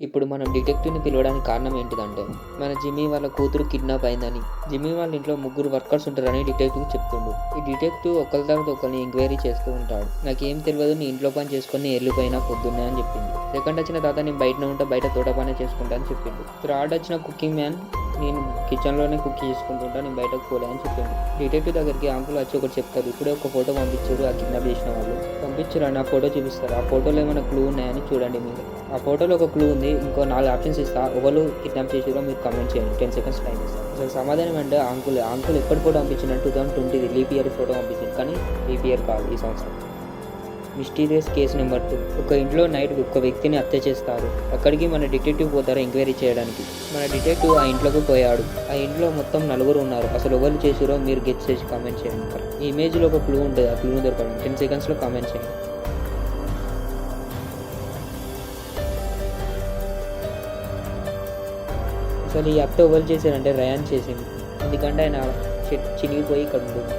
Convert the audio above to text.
ఇప్పుడు మనం డిటెక్టివ్‌ని పిలవడానికి కారణం ఏంటిదంటే, మన జిమ్మీ వాళ్ళ కూతురు కిడ్నాప్ అయిందని. జిమ్మీ వాళ్ళ ఇంట్లో ముగ్గురు వర్కర్స్ ఉంటారని డిటెక్టివ్ చెప్తుండు. ఈ డిటెక్టివ్ ఒకళ్ళ తర్వాత ఒకళ్ళని ఎంక్వైరీ చేస్తూ ఉంటాడు. నాకేం తెలవదు, నీ ఇంట్లో పని చేసుకొని ఎళ్ళిపోయినా పొద్దున్నే అని చెప్పింది. సెకండ్ వచ్చిన తాత నేను బయటనే ఉంటా, బయట తోట పనే చేసుకుంటా అని చెప్పిండు. థర్డ్ వచ్చిన కుకింగ్ మ్యాన్ నేను కిచెన్‌లోనే కుక్ చేసుకుంటుంటా, నేను బయటకు పోలే అని చెప్పిండు. డిటెక్టివ్ దగ్గరికి అంకుల్ వచ్చి ఒకటి చెప్తారు. ఇప్పుడే ఒక ఫోటో పంపించారు ఆ కిడ్నాప్ చేసిన వాళ్ళు. పంపించారని ఆ ఫోటో చూపిస్తారు. ఆ ఫోటోలో ఏమైనా క్లూ ఉన్నాయని చూడండి మీరు. ఆ ఫోటోలో ఒక క్లూ ఉంది. ఇంకో 4 ఆప్షన్స్ ఇస్తా. ఎవరు కిడ్నాప్ చేసిర్రో మీరు కామెంట్ చేయండి. 10 సెకండ్స్ టైం ఇస్తా. అసలు సమాధానం అంటే అంకుల్ ఎప్పటి ఫోటో పంపించిండు 2020 లీప్ ఇయర్ ఫోటో పంపించిండు. కానీ లీప్ ఇయర్ కాదు ఈ సంవత్సరం. Mysterious case number 2. ఒక ఇంట్లో నైట్ ఒక వ్యక్తిని హత్య చేస్తారు. అక్కడికి మన డిటెక్టివ్ పోతారు ఎంక్వైరీ చేయడానికి. మన డిటెక్టివ్ ఆ ఇంట్లోకి పోయాడు. ఆ ఇంట్లో మొత్తం నలుగురు ఉన్నారు. అసలు ఎవరు చేసిరో మీరు గెస్ చేసి కామెంట్ చేయండి. ఈ ఇమేజ్లో ఒక క్లూ ఉంటుంది. ఆ క్లూ దొరకడం 10 సెకండ్స్లో కామెంట్ చేయండి. అసలు ఈ హత్య ఎవరు చేశారంటే రయాన్ చేసింది. ఎందుకంటే ఆయన చినిగిపోయి ఇక్కడ ఉంటుంది.